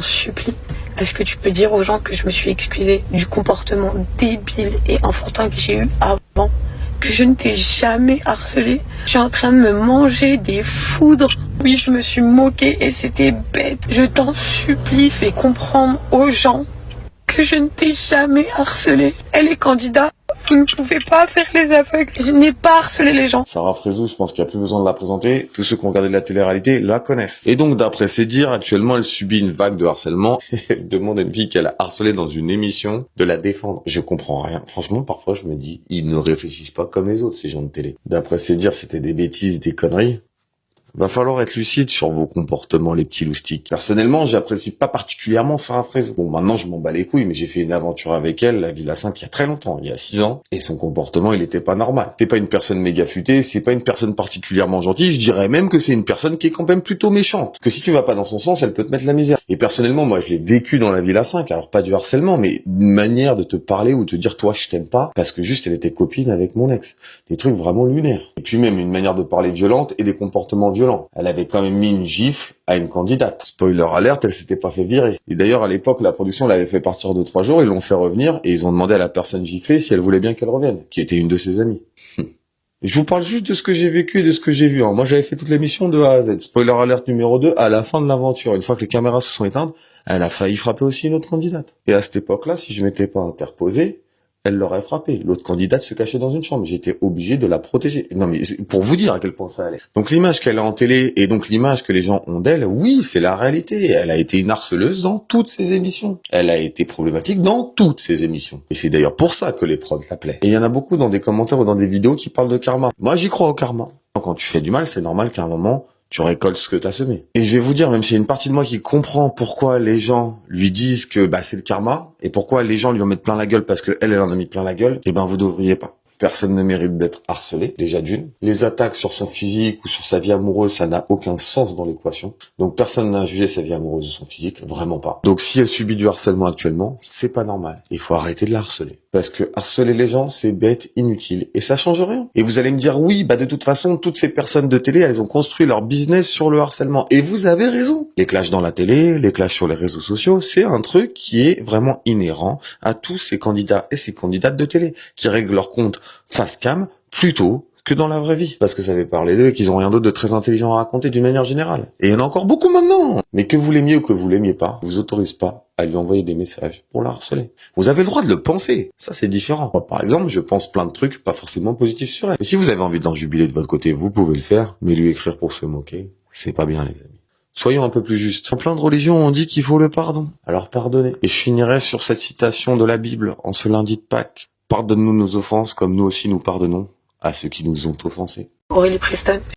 supplie, est-ce que tu peux dire aux gens que je me suis excusée du comportement débile et enfantin que j'ai eu avant, que je ne t'ai jamais harcelé? Je suis en train de me manger des foudres. Oui, je me suis moquée et c'était bête. Je t'en supplie, fais comprendre aux gens que je ne t'ai jamais harcelé. Elle est candidate. Vous ne pouvez pas faire les aveugles. Je n'ai pas harcelé les gens. Sarah Frézou, je pense qu'il n'y a plus besoin de la présenter. Tous ceux qui ont regardé de la télé-réalité la connaissent. Et donc, d'après ses dires, actuellement, elle subit une vague de harcèlement. Elle demande à une fille qu'elle a harcelée dans une émission de la défendre. Je comprends rien. Franchement, parfois, je me dis, ils ne réfléchissent pas comme les autres, ces gens de télé. D'après ses dires, c'était des bêtises, des conneries. Va falloir être lucide sur vos comportements, les petits loustiques. Personnellement, j'apprécie pas particulièrement Sarah Frézou. Bon, maintenant, je m'en bats les couilles, mais j'ai fait une aventure avec elle, la Villa 5, il y a très longtemps, il y a 6 ans, et son comportement, il était pas normal. C'est pas une personne méga futée, c'est pas une personne particulièrement gentille, je dirais même que c'est une personne qui est quand même plutôt méchante. Que si tu vas pas dans son sens, elle peut te mettre la misère. Et personnellement, moi, je l'ai vécu dans la Villa 5, alors pas du harcèlement, mais une manière de te parler ou te dire, toi, je t'aime pas, parce que juste, elle était copine avec mon ex. Des trucs vraiment lunaires. Et puis même, une manière de parler violente et des comportements violents. Elle avait quand même mis une gifle à une candidate. Spoiler alert, elle s'était pas fait virer. Et d'ailleurs, à l'époque, la production l'avait fait partir de 3 jours, ils l'ont fait revenir, et ils ont demandé à la personne giflée si elle voulait bien qu'elle revienne, qui était une de ses amies. Je vous parle juste de ce que j'ai vécu et de ce que j'ai vu. Moi, j'avais fait toute l'émission de A à Z. Spoiler alert numéro 2, à la fin de l'aventure, une fois que les caméras se sont éteintes, elle a failli frapper aussi une autre candidate. Et à cette époque-là, si je m'étais pas interposé, elle l'aurait frappé. L'autre candidate se cachait dans une chambre. J'étais obligé de la protéger. Non mais c'est pour vous dire à quel point ça allait. Donc l'image qu'elle a en télé et donc l'image que les gens ont d'elle, oui, c'est la réalité. Elle a été une harceleuse dans toutes ses émissions. Elle a été problématique dans toutes ses émissions. Et c'est d'ailleurs pour ça que les prods l'appelaient. Et il y en a beaucoup dans des commentaires ou dans des vidéos qui parlent de karma. Moi, j'y crois au karma. Quand tu fais du mal, c'est normal qu'à un moment, tu récoltes ce que t'as semé. Et je vais vous dire, même s'il y a une partie de moi qui comprend pourquoi les gens lui disent que c'est le karma, et pourquoi les gens lui en mettent plein la gueule parce que elle en a mis plein la gueule, vous devriez pas. Personne ne mérite d'être harcelé, déjà d'une. Les attaques sur son physique ou sur sa vie amoureuse, ça n'a aucun sens dans l'équation. Donc personne n'a jugé sa vie amoureuse ou son physique, vraiment pas. Donc si elle subit du harcèlement actuellement, c'est pas normal. Il faut arrêter de la harceler. Parce que harceler les gens, c'est bête, inutile, et ça change rien. Et vous allez me dire, oui, de toute façon, toutes ces personnes de télé, elles ont construit leur business sur le harcèlement. Et vous avez raison. Les clashs dans la télé, les clashs sur les réseaux sociaux, c'est un truc qui est vraiment inhérent à tous ces candidats et ces candidates de télé, qui règlent leur compte face cam plutôt que dans la vraie vie. Parce que ça fait parler d'eux et qu'ils ont rien d'autre de très intelligent à raconter d'une manière générale. Et il y en a encore beaucoup maintenant. Mais que vous l'aimiez ou que vous l'aimiez pas, vous autorise pas à lui envoyer des messages pour la harceler. Vous avez le droit de le penser. Ça, c'est différent. Moi, par exemple, je pense plein de trucs pas forcément positifs sur elle. Et si vous avez envie d'en jubiler de votre côté, vous pouvez le faire. Mais lui écrire pour se moquer, c'est pas bien, les amis. Soyons un peu plus justes. En plein de religions, on dit qu'il faut le pardon. Alors pardonnez. Et je finirai sur cette citation de la Bible en ce lundi de Pâques. Pardonne-nous nos offenses comme nous aussi nous pardonnons à ceux qui nous ont offensés. Aurélie Preston.